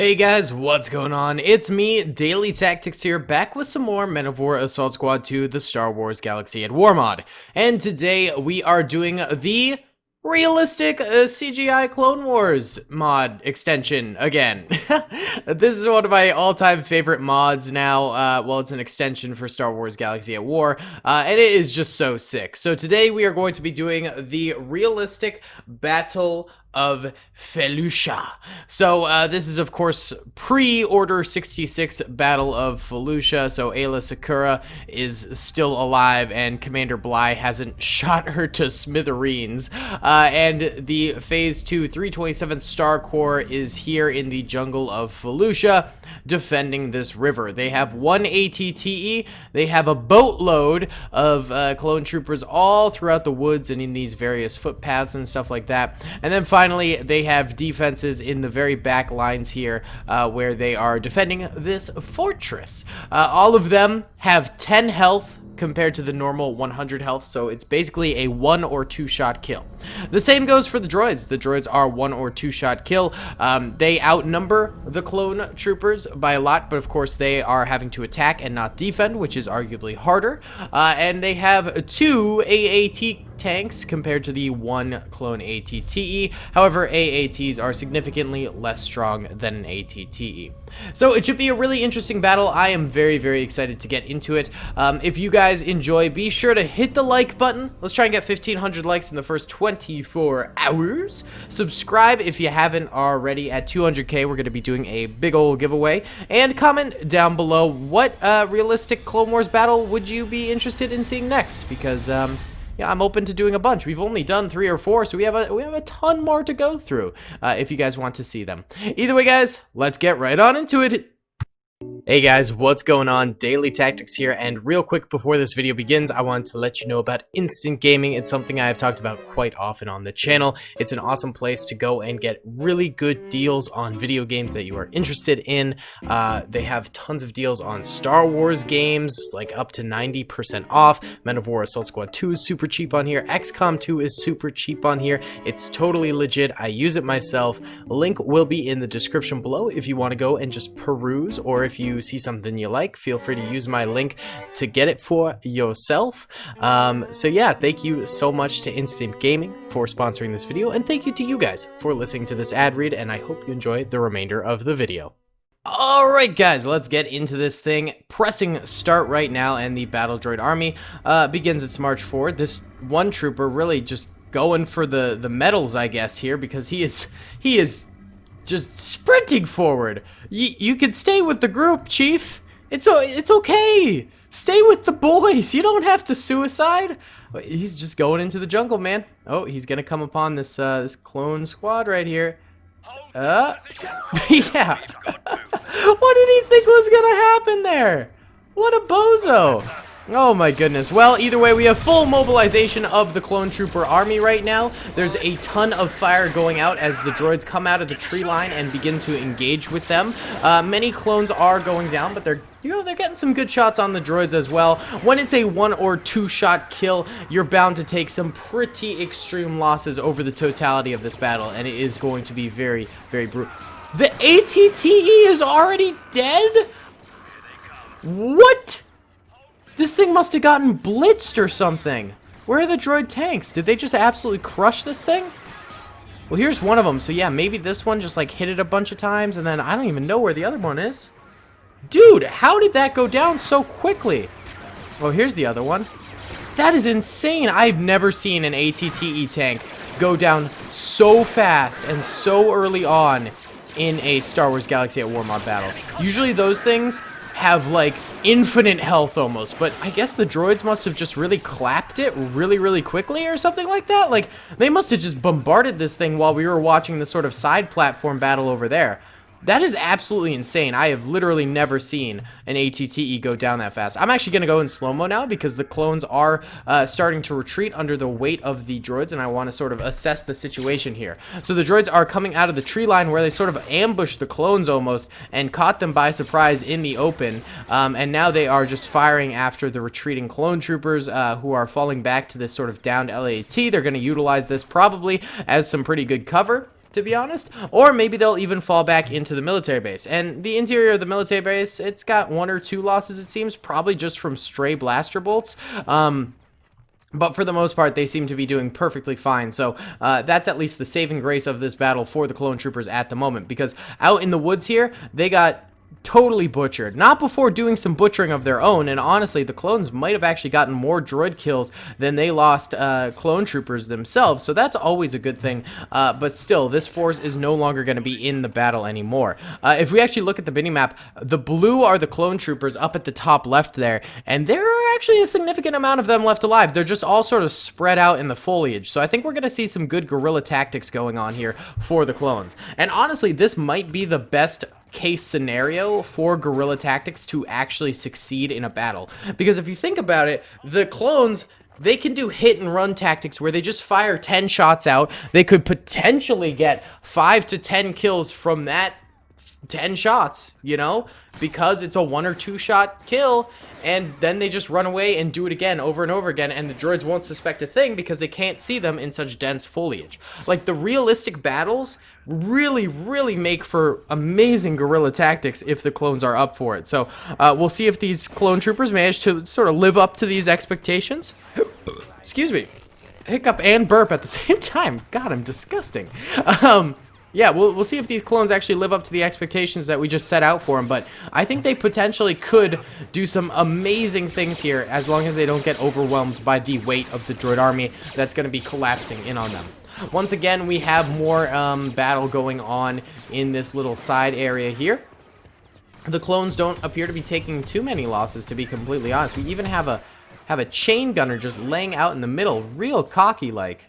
Hey guys, what's going on? It's me, Daily Tactics here, back with some more Men of War Assault Squad 2, the Star Wars Galaxy at War mod. And today we are doing the realistic CGI Clone Wars mod extension again. This is one of my all-time favorite mods now. Well, it's an extension for Star Wars Galaxy at War, and it is just so sick. So today we are going to be doing the realistic Battle of Felucia. So this is of course pre-Order 66 Battle of Felucia, so Ayla Secura is still alive and Commander Bly hasn't shot her to smithereens, and the Phase 2 327th Star Corps is here in the jungle of Felucia defending this river. They have one ATTE, they have a boatload of clone troopers all throughout the woods and in these various footpaths and stuff like that, and then finally, they have defenses in the very back lines here where they are defending this fortress. All of them have 10 health compared to the normal 100 health, so it's basically a 1 or 2 shot kill. The same goes for the droids. The droids are 1 or 2 shot kill. They outnumber the clone troopers by a lot, but of course they are having to attack and not defend, which is arguably harder. And they have 2 AAT tanks compared to the 1 clone ATTE. However, AATs are significantly less strong than an ATTE. So it should be a really interesting battle. I am very, very excited to get into it. If you guys enjoy, be sure to hit the like button. Let's try and get 1,500 likes in the first 24 hours. Subscribe if you haven't already. At 200k, we're going to be doing a big old giveaway. And comment down below what realistic Clone Wars battle would you be interested in seeing next, because yeah, I'm open to doing a bunch. We've only done 3 or 4, so we have a ton more to go through if you guys want to see them. Either way, guys, let's get right on into it. Hey guys, what's going on? Daily Tactics here, and real quick before this video begins, I wanted to let you know about instant gaming. It's something I have talked about quite often on the channel. It's an awesome place to go and get really good deals on video games that you are interested in. They have tons of deals on Star Wars games, like up to 90% off. Men of War Assault Squad 2 is super cheap on here. XCOM 2 is super cheap on here. It's totally legit. I use it myself. Link will be in the description below if you want to go and just peruse, or if you see something you like, feel free to use my link to get it for yourself. So yeah, thank you so much to Instant Gaming for sponsoring this video, and thank you to you guys for listening to this ad read, and I hope you enjoy the remainder of the video. Alright guys, let's get into this thing. Pressing start right now, and the battle droid army begins its march forward. This one trooper really just going for the medals, I guess, here, because he is just sprinting forward. You can stay with the group, Chief. It's okay. Stay with the boys. You don't have to suicide. He's just going into the jungle, man. Oh, he's gonna come upon this this clone squad right here. Yeah. What did he think was gonna happen there? What a bozo. Oh my goodness. Well, either way, we have full mobilization of the clone trooper army right now. There's a ton of fire going out as the droids come out of the tree line and begin to engage with them. Many clones are going down, but they're getting some good shots on the droids as well. When it's a 1 or 2 shot kill, you're bound to take some pretty extreme losses over the totality of this battle, and it is going to be very, very brutal. The ATTE is already dead? What? This thing must have gotten blitzed or something. Where are the droid tanks? Did they just absolutely crush this thing? Well, here's one of them. So yeah, maybe this one just like hit it a bunch of times, and then I don't even know where the other one is. Dude, how did that go down so quickly? Oh, here's the other one. That is insane. I've never seen an ATTE tank go down so fast and so early on in a Star Wars Galaxy at War mod battle. Usually those things have like infinite health almost, but I guess the droids must have just really clapped it really, really quickly or something like that. Like, they must have just bombarded this thing while we were watching the sort of side platform battle over there. That is absolutely insane. I have literally never seen an ATTE go down that fast. I'm actually going to go in slow-mo now because the clones are starting to retreat under the weight of the droids, and I want to sort of assess the situation here. So the droids are coming out of the tree line where they sort of ambushed the clones almost and caught them by surprise in the open, and now they are just firing after the retreating clone troopers who are falling back to this sort of downed LAT. They're going to utilize this probably as some pretty good cover. to be honest, or maybe they'll even fall back into the military base. And the interior of the military base, it's got 1 or 2 losses, it seems, probably just from stray blaster bolts. But for the most part, they seem to be doing perfectly fine. So that's at least the saving grace of this battle for the clone troopers at the moment, because out in the woods here, they got totally butchered. Not before doing some butchering of their own, and honestly, the clones might have actually gotten more droid kills than they lost clone troopers themselves, so that's always a good thing. But still, this force is no longer going to be in the battle anymore. If we actually look at the minimap, the blue are the clone troopers up at the top left there, and there are actually a significant amount of them left alive. They're just all sort of spread out in the foliage, so I think we're going to see some good guerrilla tactics going on here for the clones. And honestly, this might be the best case scenario for guerrilla tactics to actually succeed in a battle, because if you think about it, the clones, they can do hit and run tactics where they just fire 10 shots out. They could potentially get 5 to 10 kills from that 10 shots, you know, because it's a 1 or 2 shot kill, and then they just run away and do it again over and over again, and the droids won't suspect a thing because they can't see them in such dense foliage. Like, the realistic battles really make for amazing guerrilla tactics if the clones are up for it. So we'll see if these clone troopers manage to sort of live up to these expectations. Excuse me, hiccup and burp at the same time. God, I'm disgusting. Yeah, we'll see if these clones actually live up to the expectations that we just set out for them, but I think they potentially could do some amazing things here as long as they don't get overwhelmed by the weight of the droid army that's going to be collapsing in on them. Once again, we have more battle going on in this little side area here. The clones don't appear to be taking too many losses, to be completely honest. We even have a chain gunner just laying out in the middle, real cocky like.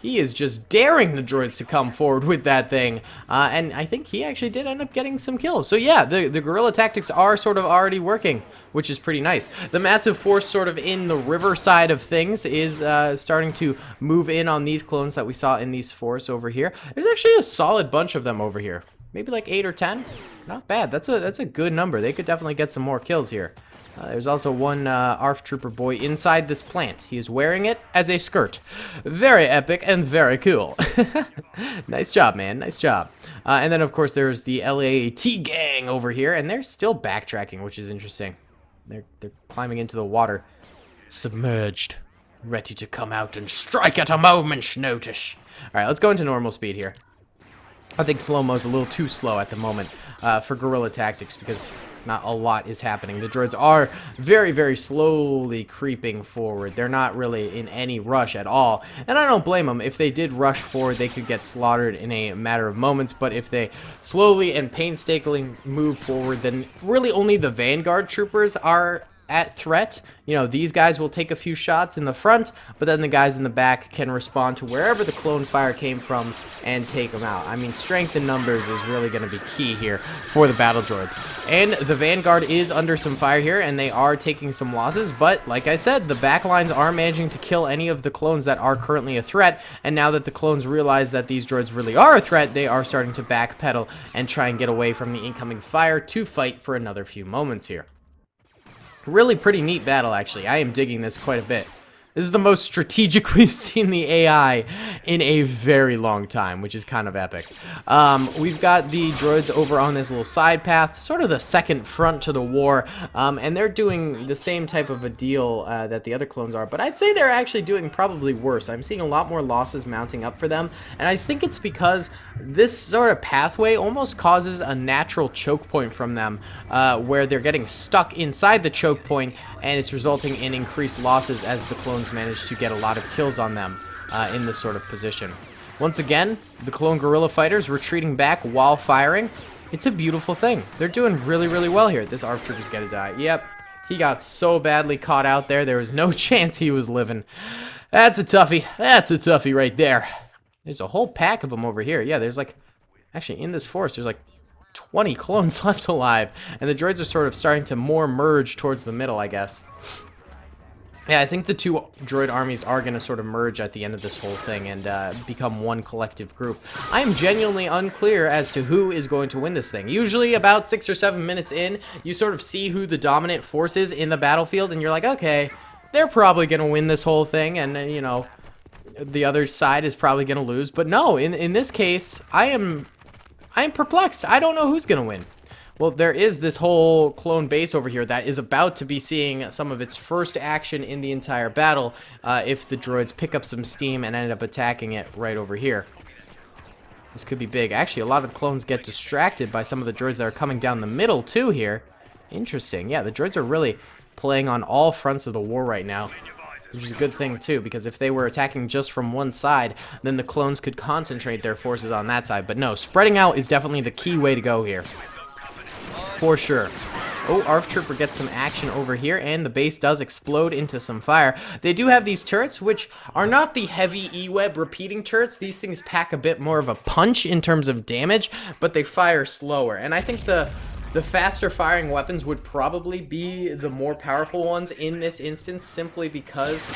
He is just daring the droids to come forward with that thing. And I think he actually did end up getting some kills. So yeah, the guerrilla tactics are sort of already working, which is pretty nice. The massive force sort of in the river side of things is starting to move in on these clones that we saw in these force over here. There's actually a solid bunch of them over here. Maybe like 8 or 10. Not bad. That's a good number. They could definitely get some more kills here. There's also one ARF trooper boy inside this plant. He is wearing it as a skirt. Very epic and very cool. Nice job, man. Nice job. And then, of course, there's the LAAT gang over here, and they're still backtracking, which is interesting. They're climbing into the water. Submerged. Ready to come out and strike at a moment's notice. All right, let's go into normal speed here. I think slow-mo's a little too slow at the moment for guerrilla tactics because not a lot is happening. The droids are very slowly creeping forward. They're not really in any rush at all, and I don't blame them. If they did rush forward, they could get slaughtered in a matter of moments, but if they slowly and painstakingly move forward, then really only the vanguard troopers are at threat. You know, these guys will take a few shots in the front, but then the guys in the back can respond to wherever the clone fire came from and take them out. I mean, strength in numbers is really going to be key here for the battle droids. And the vanguard is under some fire here, and they are taking some losses, but like I said, the back lines are managing to kill any of the clones that are currently a threat, and now that the clones realize that these droids really are a threat, they are starting to backpedal and try and get away from the incoming fire to fight for another few moments here. Really pretty neat battle, actually. I am digging this quite a bit. This is the most strategic we've seen the AI in a very long time, which is kind of epic. We've got the droids over on this little side path, sort of the second front to the war, and they're doing the same type of a deal that the other clones are, but I'd say they're actually doing probably worse. I'm seeing a lot more losses mounting up for them, and I think it's because this sort of pathway almost causes a natural choke point from them, where they're getting stuck inside the choke point, and it's resulting in increased losses as the clones manage to get a lot of kills on them in this sort of position. Once again, the clone guerrilla fighters retreating back while firing. It's a beautiful thing. They're doing really well here. This ARF trooper's gonna die. Yep, he got so badly caught out there. There was no chance he was living. That's a toughie. That's a toughie right there. There's a whole pack of them over here. Yeah, there's like, actually in this force, there's like 20 clones left alive, and the droids are sort of starting to more merge towards the middle, I guess. Yeah, I think the two droid armies are going to sort of merge at the end of this whole thing and become one collective group. I am genuinely unclear as to who is going to win this thing. Usually about 6 or 7 minutes in, you sort of see who the dominant force is in the battlefield, and you're like, okay, they're probably going to win this whole thing, and, you know, the other side is probably going to lose. But no, in this case, I am perplexed. I don't know who's going to win. Well, there is this whole clone base over here that is about to be seeing some of its first action in the entire battle if the droids pick up some steam and end up attacking it right over here. This could be big. Actually, a lot of the clones get distracted by some of the droids that are coming down the middle too here. Interesting. Yeah, the droids are really playing on all fronts of the war right now, which is a good thing too, because if they were attacking just from one side, then the clones could concentrate their forces on that side. But no, spreading out is definitely the key way to go here. For sure. Oh, ARF Trooper gets some action over here, and the base does explode into some fire. They do have these turrets, which are not the heavy E-Web repeating turrets. These things pack a bit more of a punch in terms of damage, but they fire slower. And I think the faster firing weapons would probably be the more powerful ones in this instance, simply because,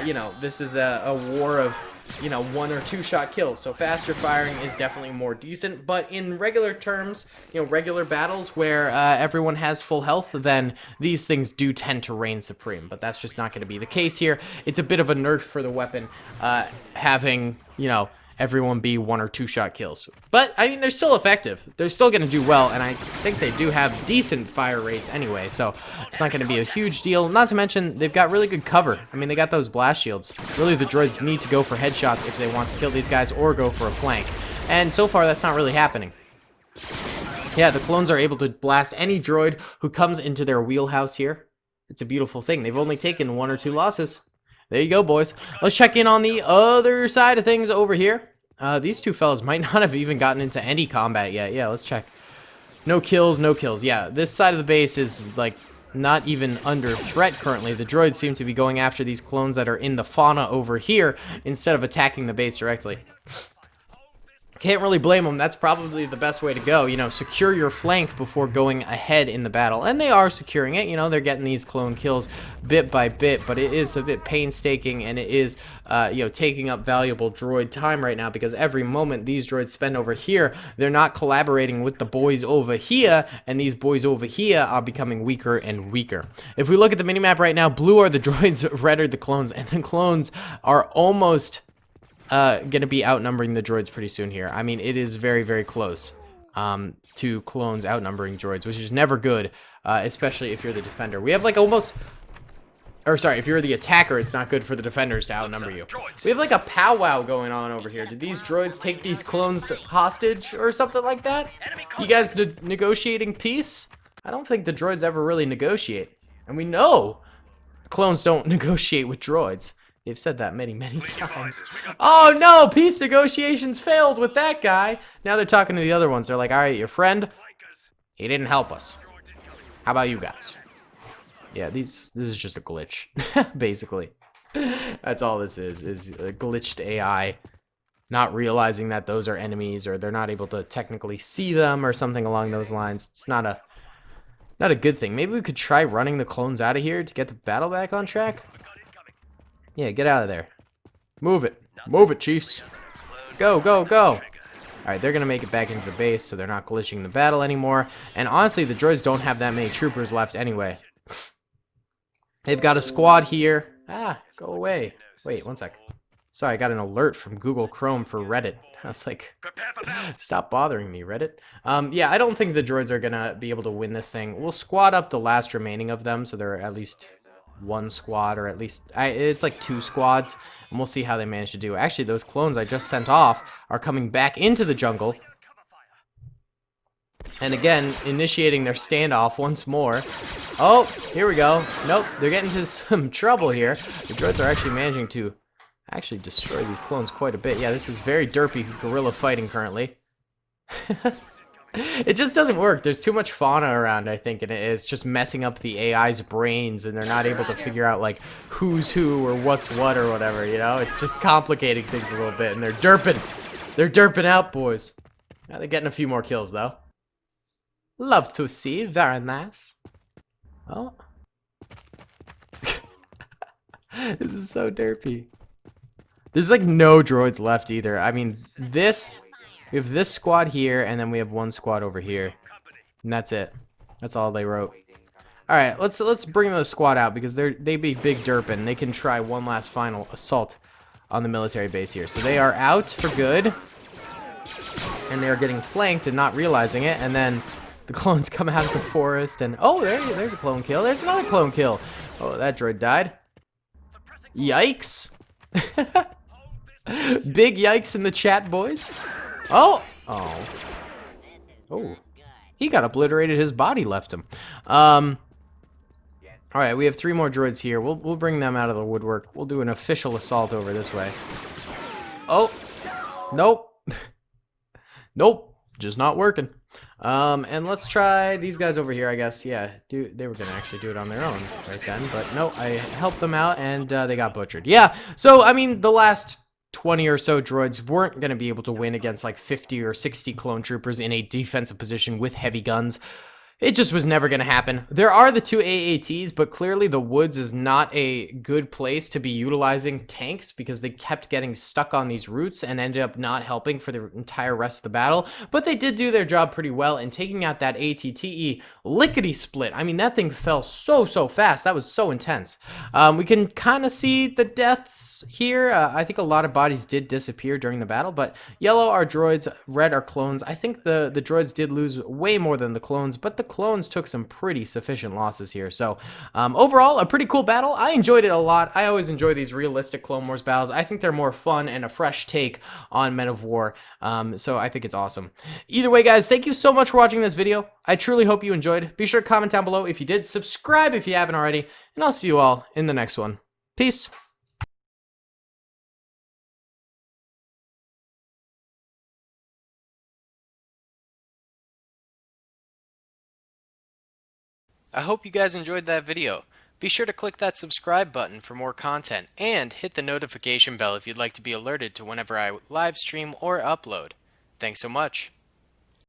you know, this is a war of, you know, 1 or 2 shot kills. So faster firing is definitely more decent. But in regular terms, you know, regular battles where everyone has full health, then these things do tend to reign supreme. But that's just not going to be the case here. It's a bit of a nerf for the weapon, having, you know, everyone be 1 or 2 shot kills. But, I mean, they're still effective. They're still going to do well, and I think they do have decent fire rates anyway, so it's not going to be a huge deal. Not to mention, they've got really good cover. I mean, they got those blast shields. Really, the droids need to go for headshots if they want to kill these guys or go for a flank. And so far, that's not really happening. Yeah, the clones are able to blast any droid who comes into their wheelhouse here. It's a beautiful thing. They've only taken 1 or 2 losses. There you go, boys. Let's check in on the other side of things over here. These two fellas might not have even gotten into any combat yet. Yeah, let's check. No kills, no kills. Yeah, this side of the base is, like, not even under threat currently. The droids seem to be going after these clones that are in the fauna over here instead of attacking the base directly. Can't really blame them. That's probably the best way to go. You know, secure your flank before going ahead in the battle. And they are securing it. You know, they're getting these clone kills bit by bit, but it is a bit painstaking, and it is, you know, taking up valuable droid time right now, because every moment these droids spend over here, they're not collaborating with the boys over here, and these boys over here are becoming weaker and weaker. If we look at the minimap right now, blue are the droids, red are the clones, and the clones are almost gonna be outnumbering the droids pretty soon here. I mean, it is very, very close to clones outnumbering droids, which is never good, especially if you're the defender. We have like almost, or sorry, if you're the attacker, it's not good for the defenders to outnumber you. We have like a powwow going on over here. Did these droids take these clones hostage or something like that? You guys negotiating peace? I don't think the droids ever really negotiate. And we know clones don't negotiate with droids. They've said that many, many times. Oh no, peace negotiations failed with that guy. Now they're talking to the other ones. They're like, all right, your friend, he didn't help us. How about you guys? Yeah, this is just a glitch, basically. That's all this is a glitched AI not realizing that those are enemies, or they're not able to technically see them or something along those lines. It's not a good thing. Maybe we could try running the clones out of here to get the battle back on track. Yeah, get out of there. Move it. Move it, Chiefs. Go, go, go. Alright, they're going to make it back into the base, so they're not glitching the battle anymore. And honestly, the droids don't have that many troopers left anyway. They've got a squad here. Ah, go away. Wait, one sec. Sorry, I got an alert from Google Chrome for Reddit. I was like, stop bothering me, Reddit. Yeah, I don't think the droids are going to be able to win this thing. We'll squad up the last remaining of them, so there are at least 1 squad, or at least it's like 2 squads, and we'll see how they manage to do. Actually, those clones I just sent off are coming back into the jungle, and again initiating their standoff once more. Oh, here we go. Nope, they're getting into some trouble here. The droids are actually managing to actually destroy these clones quite a bit. Yeah, this is very derpy guerrilla fighting currently. It just doesn't work. There's too much fauna around, I think, and it's just messing up the AI's brains, and they're not able to figure out, like, who's who or what's what or whatever, you know? It's just complicating things a little bit, and they're derping. They're derping out, boys. Yeah, they're getting a few more kills, though. Love to see. Very nice. Oh. This is so derpy. There's, like, no droids left, either. I mean, we have this squad here, and then we have 1 squad over here. And that's it. That's all they wrote. Alright, let's bring the squad out, because they be big derping. They can try one last final assault on the military base here. So they are out for good. And they're getting flanked and not realizing it. And then the clones come out of the forest. And, oh, there's a clone kill. There's another clone kill. Oh, that droid died. Yikes. Big yikes in the chat, boys. Oh. Oh. Oh. He got obliterated. His body left him. All right, we have 3 more droids here. We'll bring them out of the woodwork. We'll do an official assault over this way. Oh. Nope. Nope. Just not working. And let's try these guys over here, I guess. Yeah, they were gonna actually do it on their own right then, but no, I helped them out and they got butchered. Yeah, so I mean, the last 20 or so droids weren't gonna be able to win against like 50 or 60 clone troopers in a defensive position with heavy guns. It just was never going to happen. There are the 2 AATs, but clearly the woods is not a good place to be utilizing tanks because they kept getting stuck on these routes and ended up not helping for the entire rest of the battle. But they did do their job pretty well in taking out that ATTE lickety split. I mean, that thing fell so fast. That was so intense. We can kind of see the deaths here. I think a lot of bodies did disappear during the battle, but yellow are droids, red are clones. I think the droids did lose way more than the clones, but the clones took some pretty sufficient losses here. So overall, a pretty cool battle. I enjoyed it a lot. I always enjoy these realistic Clone Wars battles. I think they're more fun and a fresh take on Men of War. So I think it's awesome. Either way, guys, thank you so much for watching this video. I truly hope you enjoyed. Be sure to comment down below if you did. Subscribe if you haven't already. And I'll see you all in the next one. Peace. I hope you guys enjoyed that video. Be sure to click that subscribe button for more content and hit the notification bell if you'd like to be alerted to whenever I live stream or upload. Thanks so much.